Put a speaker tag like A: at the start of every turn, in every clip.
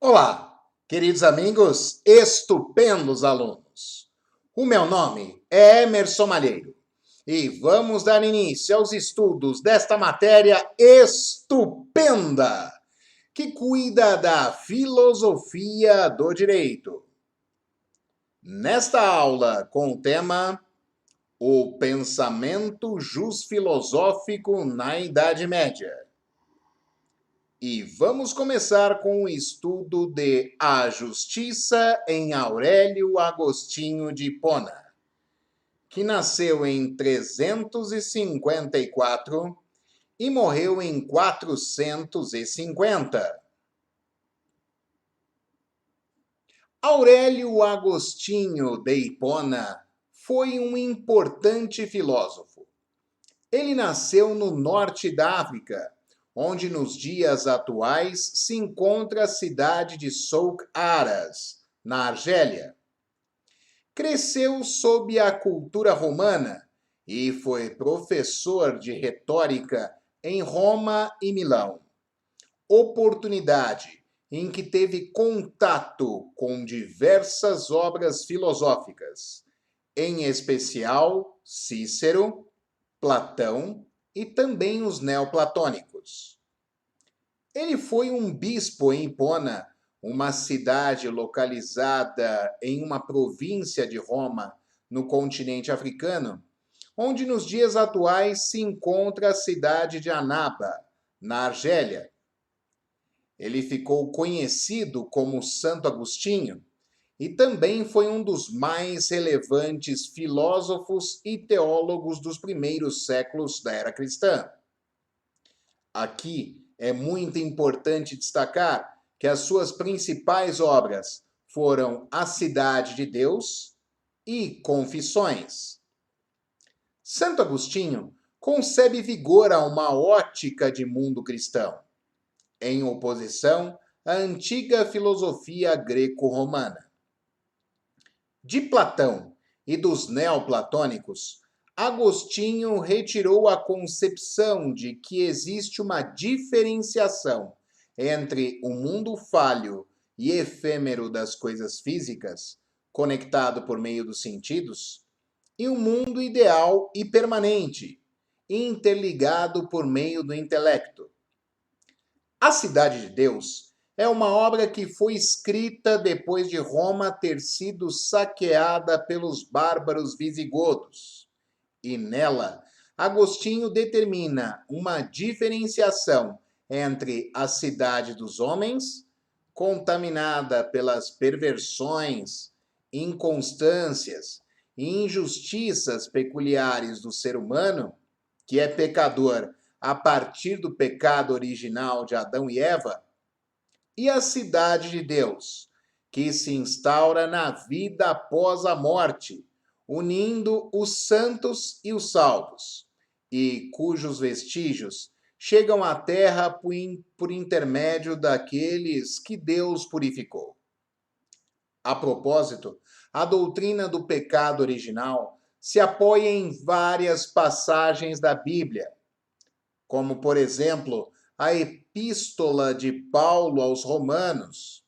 A: Olá, queridos amigos, estupendos alunos. O meu nome é Emerson Malheiro e vamos dar início aos estudos desta matéria estupenda que cuida da filosofia do direito. Nesta aula, com o tema O Pensamento Jusfilosófico na Idade Média. E vamos começar com o estudo de A Justiça em Aurélio Agostinho de Hipona, que nasceu em 354 e morreu em 450. Aurélio Agostinho de Hipona foi um importante filósofo. Ele nasceu no norte da África, onde nos dias atuais se encontra a cidade de Souk Aras, na Argélia. Cresceu sob a cultura romana e foi professor de retórica em Roma e Milão. Oportunidade em que teve contato com diversas obras filosóficas, em especial Cícero, Platão e também os neoplatônicos. Ele foi um bispo em Hipona, uma cidade localizada em uma província de Roma, no continente africano, onde nos dias atuais se encontra a cidade de Annaba, na Argélia. Ele ficou conhecido como Santo Agostinho e também foi um dos mais relevantes filósofos e teólogos dos primeiros séculos da era cristã. Aqui é muito importante destacar que as suas principais obras foram A Cidade de Deus e Confissões. Santo Agostinho concebe vigor a uma ótica de mundo cristão, em oposição à antiga filosofia greco-romana. De Platão e dos neoplatônicos, Agostinho retirou a concepção de que existe uma diferenciação entre o mundo falho e efêmero das coisas físicas, conectado por meio dos sentidos, e o mundo ideal e permanente, interligado por meio do intelecto. A Cidade de Deus é uma obra que foi escrita depois de Roma ter sido saqueada pelos bárbaros visigodos. E nela, Agostinho determina uma diferenciação entre a cidade dos homens, contaminada pelas perversões, inconstâncias e injustiças peculiares do ser humano, que é pecador a partir do pecado original de Adão e Eva, e a cidade de Deus, que se instaura na vida após a morte, unindo os santos e os salvos, e cujos vestígios chegam à terra por intermédio daqueles que Deus purificou. A propósito, a doutrina do pecado original se apoia em várias passagens da Bíblia, como, por exemplo, a Epístola de Paulo aos Romanos,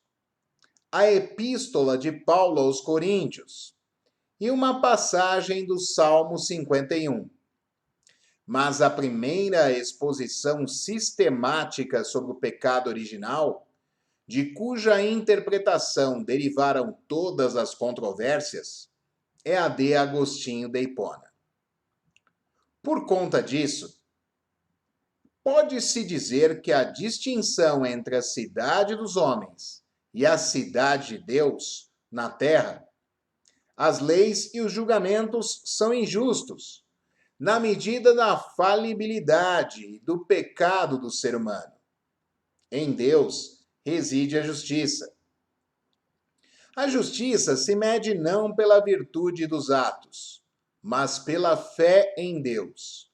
A: a Epístola de Paulo aos Coríntios e uma passagem do Salmo 51. Mas a primeira exposição sistemática sobre o pecado original, de cuja interpretação derivaram todas as controvérsias, é a de Agostinho de Hipona. Por conta disso, pode-se dizer que a distinção entre a cidade dos homens e a cidade de Deus na terra, as leis e os julgamentos são injustos, na medida da falibilidade e do pecado do ser humano. Em Deus reside a justiça. A justiça se mede não pela virtude dos atos, mas pela fé em Deus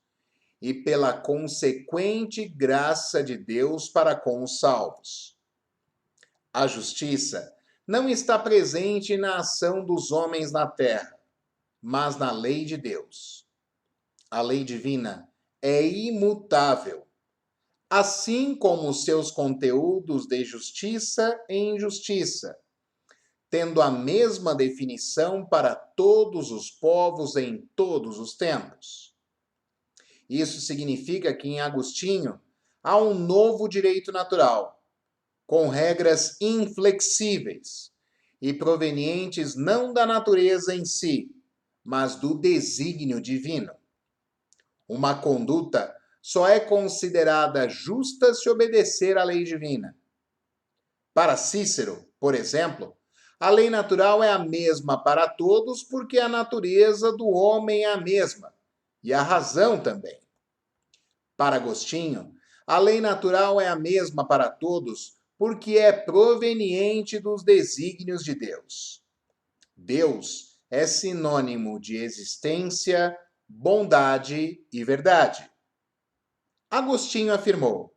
A: e pela consequente graça de Deus para com os salvos. A justiça não está presente na ação dos homens na terra, mas na lei de Deus. A lei divina é imutável. assim como seus conteúdos de justiça e injustiça, tendo a mesma definição para todos os povos em todos os tempos. Isso significa que em Agostinho há um novo direito natural, com regras inflexíveis e provenientes não da natureza em si, mas do desígnio divino. Uma conduta só é considerada justa se obedecer à lei divina. Para Cícero, por exemplo, a lei natural é a mesma para todos porque a natureza do homem é a mesma, e a razão também. Para Agostinho, a lei natural é a mesma para todos porque é proveniente dos desígnios de Deus. Deus é sinônimo de existência, bondade e verdade. Agostinho afirmou: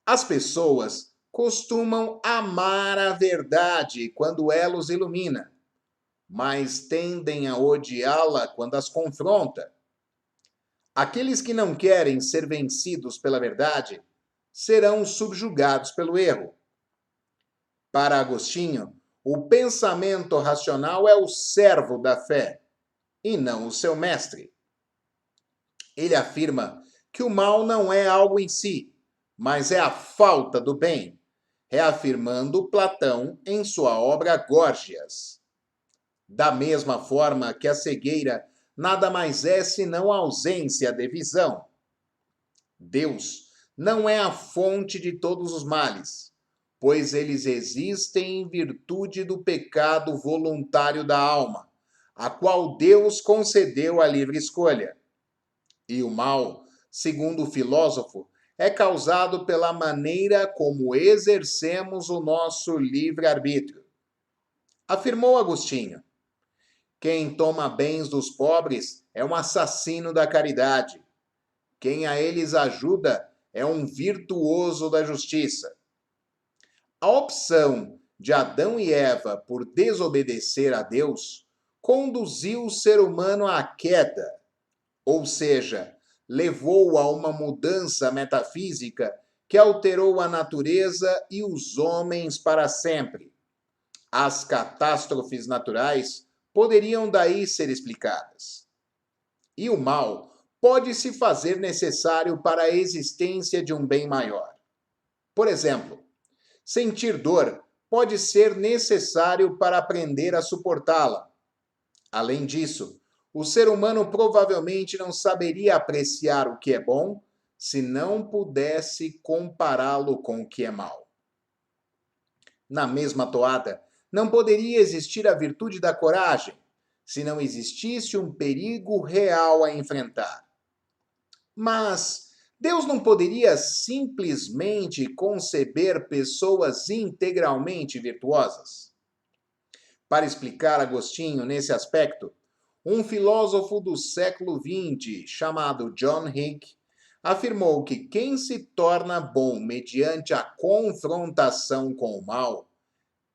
A: as pessoas costumam amar a verdade quando ela os ilumina, mas tendem a odiá-la quando as confronta. Aqueles que não querem ser vencidos pela verdade serão subjugados pelo erro. Para Agostinho, o pensamento racional é o servo da fé e não o seu mestre. Ele afirma que o mal não é algo em si, mas é a falta do bem, reafirmando Platão em sua obra Górgias. Da mesma forma que a cegueira nada mais é senão a ausência de visão. Deus não é a fonte de todos os males, pois eles existem em virtude do pecado voluntário da alma, a qual Deus concedeu a livre escolha. E o mal, segundo o filósofo, é causado pela maneira como exercemos o nosso livre-arbítrio. Afirmou Agostinho: quem toma bens dos pobres é um assassino da caridade. Quem a eles ajuda é um virtuoso da justiça. A opção de Adão e Eva por desobedecer a Deus conduziu o ser humano à queda, ou seja, levou a uma mudança metafísica que alterou a natureza e os homens para sempre. As catástrofes naturais poderiam daí ser explicadas. E o mal pode se fazer necessário para a existência de um bem maior. Por exemplo, sentir dor pode ser necessário para aprender a suportá-la. Além disso, o ser humano provavelmente não saberia apreciar o que é bom se não pudesse compará-lo com o que é mal. Na mesma toada, não poderia existir a virtude da coragem se não existisse um perigo real a enfrentar. Mas Deus não poderia simplesmente conceber pessoas integralmente virtuosas? Para explicar Agostinho nesse aspecto, um filósofo do século XX, chamado John Hick, afirmou que quem se torna bom mediante a confrontação com o mal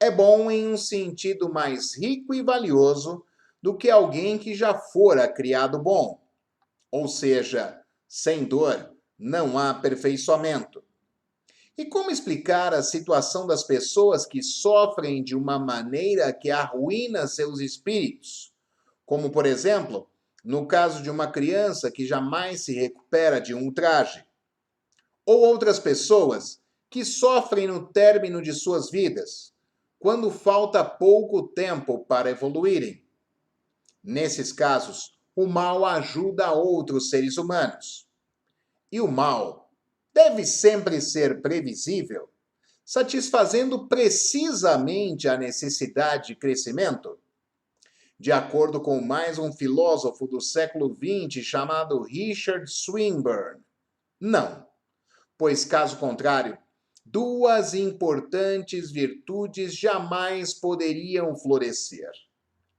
A: é bom em um sentido mais rico e valioso do que alguém que já fora criado bom. Ou seja, sem dor não há aperfeiçoamento. E como explicar a situação das pessoas que sofrem de uma maneira que arruína seus espíritos? Como, por exemplo, no caso de uma criança que jamais se recupera de um ultraje. Ou outras pessoas que sofrem no término de suas vidas, quando falta pouco tempo para evoluírem. Nesses casos, o mal ajuda outros seres humanos. E o mal deve sempre ser previsível, satisfazendo precisamente a necessidade de crescimento. De acordo com mais um filósofo do século XX chamado Richard Swinburne, não, pois caso contrário, duas importantes virtudes jamais poderiam florescer: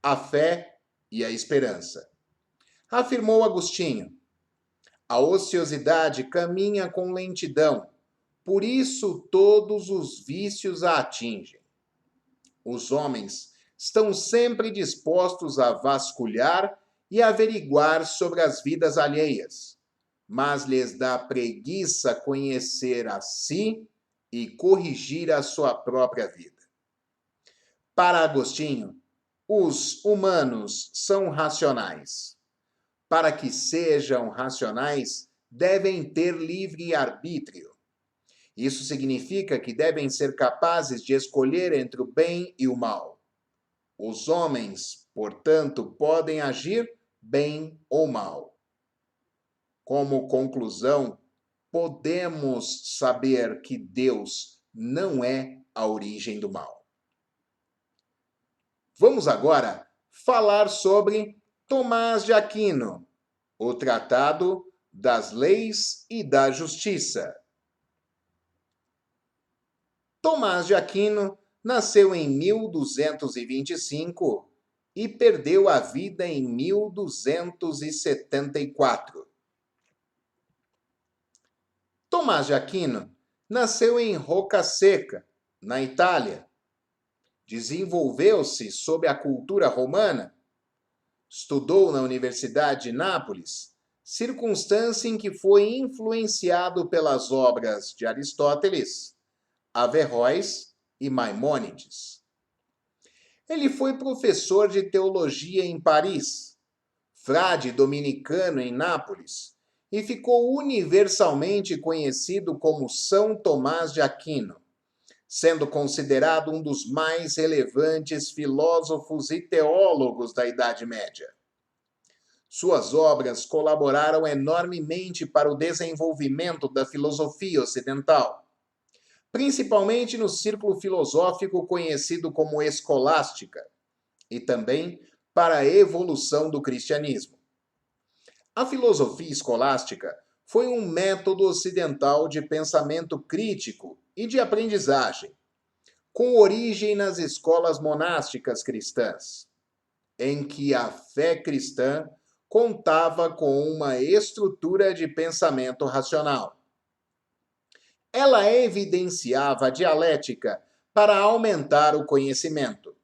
A: a fé e a esperança. Afirmou Agostinho: a ociosidade caminha com lentidão, por isso todos os vícios a atingem. Os homens estão sempre dispostos a vasculhar e averiguar sobre as vidas alheias, mas lhes dá preguiça conhecer a si e corrigir a sua própria vida. Para Agostinho, os humanos são racionais. Para que sejam racionais, devem ter livre arbítrio. Isso significa que devem ser capazes de escolher entre o bem e o mal. Os homens, portanto, podem agir bem ou mal. Como conclusão, podemos saber que Deus não é a origem do mal. Vamos agora falar sobre Tomás de Aquino, o Tratado das Leis e da Justiça. Tomás de Aquino nasceu em 1225 e perdeu a vida em 1274. Tomás de Aquino nasceu em Roccasecca, na Itália. Desenvolveu-se sob a cultura romana. Estudou na Universidade de Nápoles, circunstância em que foi influenciado pelas obras de Aristóteles, Averroes e Maimônides. Ele foi professor de teologia em Paris, frade dominicano em Nápoles e ficou universalmente conhecido como São Tomás de Aquino, sendo considerado um dos mais relevantes filósofos e teólogos da Idade Média. Suas obras colaboraram enormemente para o desenvolvimento da filosofia ocidental, principalmente no círculo filosófico conhecido como escolástica, e também para a evolução do cristianismo. A filosofia escolástica foi um método ocidental de pensamento crítico e de aprendizagem, com origem nas escolas monásticas cristãs, em que a fé cristã contava com uma estrutura de pensamento racional. Ela evidenciava a dialética para aumentar o conhecimento.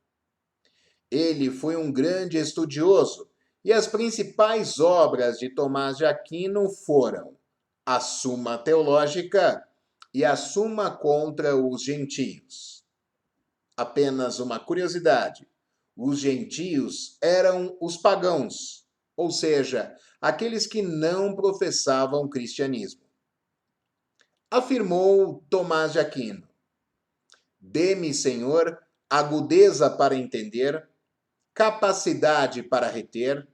A: Ele foi um grande estudioso e as principais obras de Tomás de Aquino foram a Suma Teológica e a Suma contra os Gentios. Apenas uma curiosidade: os gentios eram os pagãos, ou seja, aqueles que não professavam cristianismo. Afirmou Tomás de Aquino: dê-me, Senhor, agudeza para entender, capacidade para reter,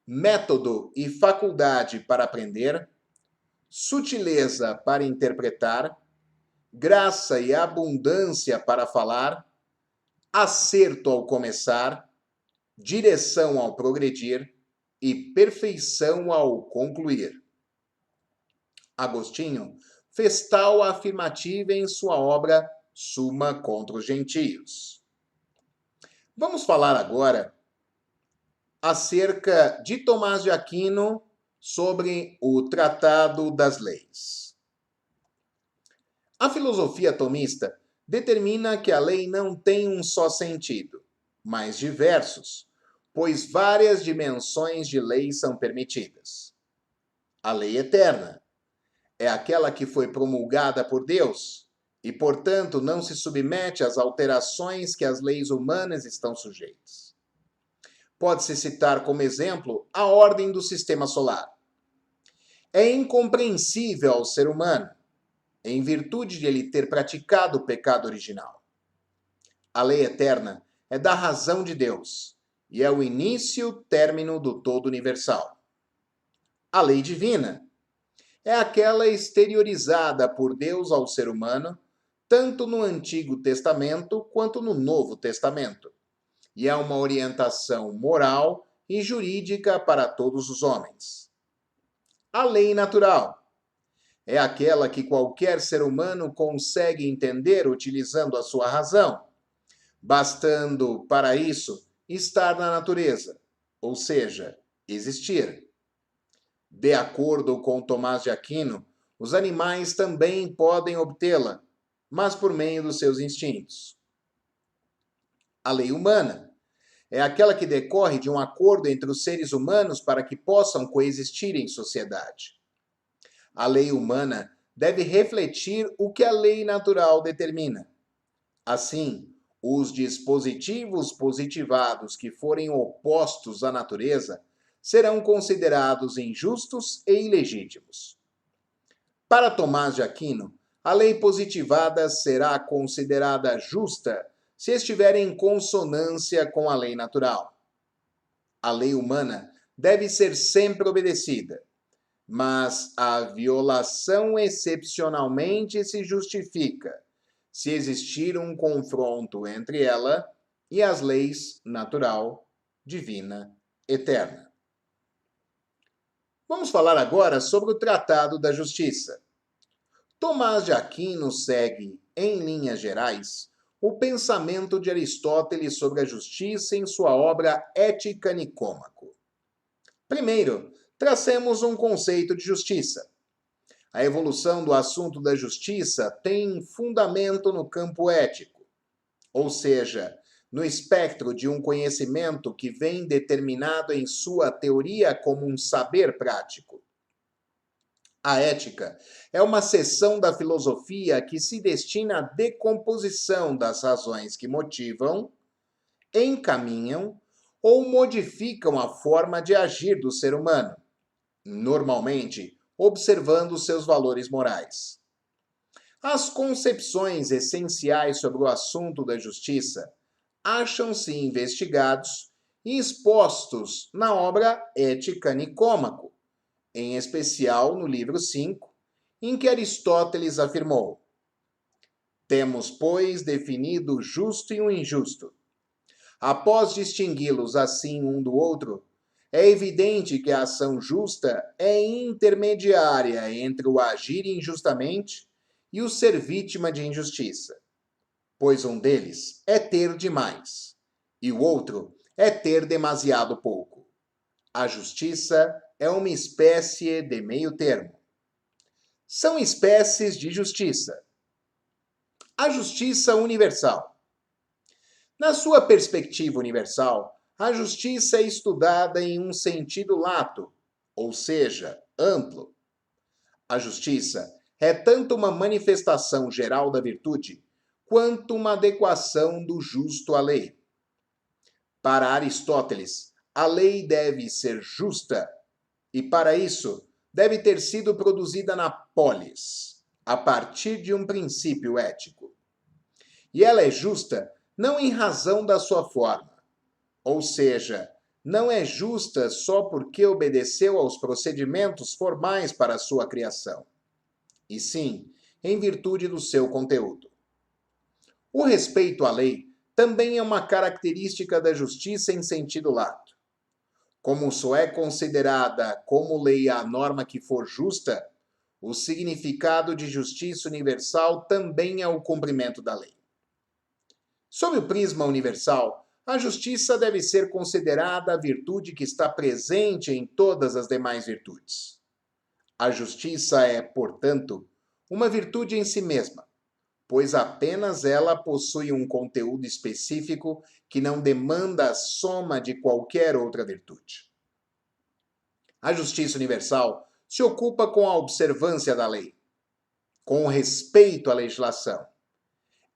A: método e faculdade para aprender, sutileza para interpretar, graça e abundância para falar, acerto ao começar, direção ao progredir e perfeição ao concluir. Agostinho fez tal afirmativa em sua obra Suma contra os Gentios. Vamos falar agora acerca de Tomás de Aquino sobre o Tratado das Leis. A filosofia tomista determina que a lei não tem um só sentido, mas diversos, pois várias dimensões de lei são permitidas. A lei eterna é aquela que foi promulgada por Deus e, portanto, não se submete às alterações que as leis humanas estão sujeitas. Pode-se citar como exemplo a ordem do sistema solar. É incompreensível ao ser humano, em virtude de ele ter praticado o pecado original. A lei eterna é da razão de Deus e é o início e término do todo universal. A lei divina é aquela exteriorizada por Deus ao ser humano, tanto no Antigo Testamento quanto no Novo Testamento, e é uma orientação moral e jurídica para todos os homens. A lei natural é aquela que qualquer ser humano consegue entender utilizando a sua razão, bastando para isso estar na natureza, ou seja, existir. De acordo com Tomás de Aquino, os animais também podem obtê-la, mas por meio dos seus instintos. A lei humana é aquela que decorre de um acordo entre os seres humanos para que possam coexistir em sociedade. A lei humana deve refletir o que a lei natural determina. Assim, os dispositivos positivados que forem opostos à natureza serão considerados injustos e ilegítimos. Para Tomás de Aquino, a lei positivada será considerada justa se estiver em consonância com a lei natural. A lei humana deve ser sempre obedecida, mas a violação excepcionalmente se justifica se existir um confronto entre ela e as leis natural, divina, eterna. Vamos falar agora sobre o Tratado da Justiça. Tomás de Aquino segue, em linhas gerais, o pensamento de Aristóteles sobre a justiça em sua obra Ética Nicômaco. Primeiro, tracemos um conceito de justiça. A evolução do assunto da justiça tem fundamento no campo ético, ou seja, no espectro de um conhecimento que vem determinado em sua teoria como um saber prático. A ética é uma seção da filosofia que se destina à decomposição das razões que motivam, encaminham ou modificam a forma de agir do ser humano, normalmente observando seus valores morais. As concepções essenciais sobre o assunto da justiça acham-se investigados e expostos na obra Ética Nicômaco, em especial no livro 5, em que Aristóteles afirmou: temos, pois, definido o justo e o injusto. Após distingui-los assim um do outro, é evidente que a ação justa é intermediária entre o agir injustamente e o ser vítima de injustiça, pois um deles é ter demais e o outro é ter demasiado pouco. A justiça é uma espécie de meio termo. São espécies de justiça. A justiça universal. Na sua perspectiva universal, a justiça é estudada em um sentido lato, ou seja, amplo. A justiça é tanto uma manifestação geral da virtude, quanto uma adequação do justo à lei. Para Aristóteles, a lei deve ser justa e, para isso, deve ter sido produzida na polis, a partir de um princípio ético. E ela é justa não em razão da sua forma, ou seja, não é justa só porque obedeceu aos procedimentos formais para a sua criação, e sim em virtude do seu conteúdo. O respeito à lei também é uma característica da justiça em sentido lato. Como só é considerada como lei a norma que for justa, o significado de justiça universal também é o cumprimento da lei. Sob o prisma universal, a justiça deve ser considerada a virtude que está presente em todas as demais virtudes. A justiça é, portanto, uma virtude em si mesma, pois apenas ela possui um conteúdo específico que não demanda a soma de qualquer outra virtude. A justiça universal se ocupa com a observância da lei, com o respeito à legislação,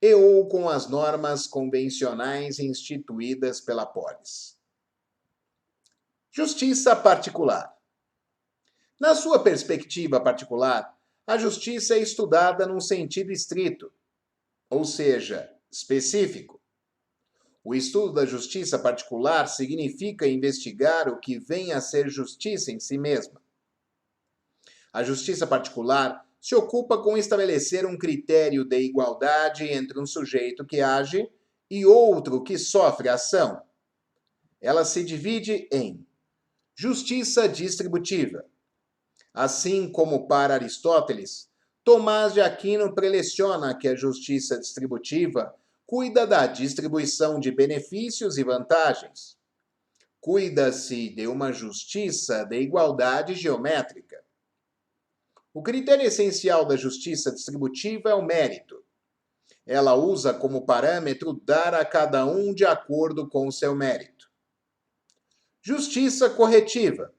A: e ou com as normas convencionais instituídas pela polis. Justiça particular. Na sua perspectiva particular, a justiça é estudada num sentido estrito, ou seja, específico. O estudo da justiça particular significa investigar o que vem a ser justiça em si mesma. A justiça particular se ocupa com estabelecer um critério de igualdade entre um sujeito que age e outro que sofre a ação. Ela se divide em justiça distributiva. Assim como para Aristóteles, Tomás de Aquino preleciona que a justiça distributiva cuida da distribuição de benefícios e vantagens. Cuida-se de uma justiça de igualdade geométrica. O critério essencial da justiça distributiva é o mérito. Ela usa como parâmetro dar a cada um de acordo com o seu mérito. Justiça corretiva.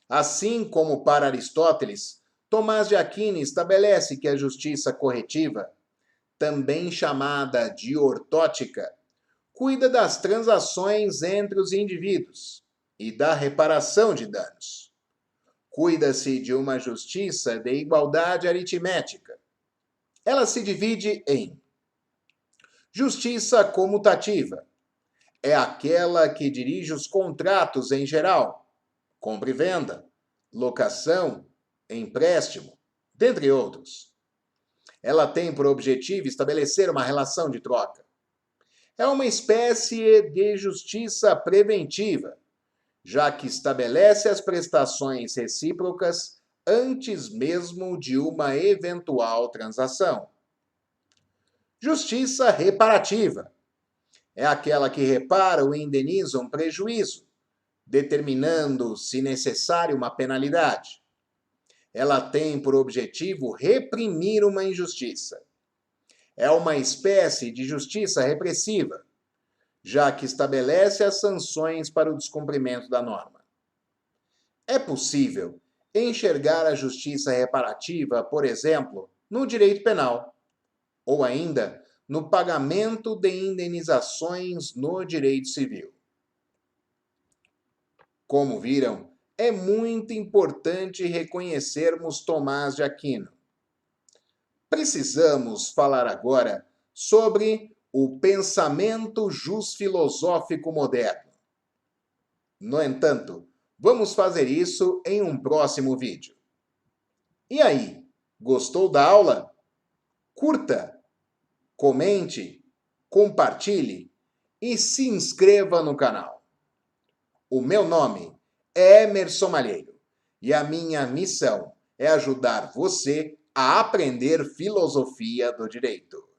A: Assim como para Aristóteles, Tomás de Aquino estabelece que a justiça corretiva, também chamada de ortótica, cuida das transações entre os indivíduos e da reparação de danos. Cuida-se de uma justiça de igualdade aritmética. Ela se divide em justiça comutativa. É aquela que dirige os contratos em geral, compra e venda, locação, empréstimo, dentre outros. Ela tem por objetivo estabelecer uma relação de troca. É uma espécie de justiça preventiva, já que estabelece as prestações recíprocas antes mesmo de uma eventual transação. Justiça reparativa. É aquela que repara ou indeniza um prejuízo, determinando, se necessário, uma penalidade. Ela tem por objetivo reprimir uma injustiça. É uma espécie de justiça repressiva, já que estabelece as sanções para o descumprimento da norma. É possível enxergar a justiça reparativa, por exemplo, no direito penal, ou ainda no pagamento de indenizações no direito civil. Como viram, é muito importante reconhecermos Tomás de Aquino. Precisamos falar agora sobre o pensamento jusfilosófico moderno. No entanto, vamos fazer isso em um próximo vídeo. E aí, gostou da aula? Curta, comente, compartilhe e se inscreva no canal. O meu nome é Emerson Malheiro e a minha missão é ajudar você a aprender filosofia do direito.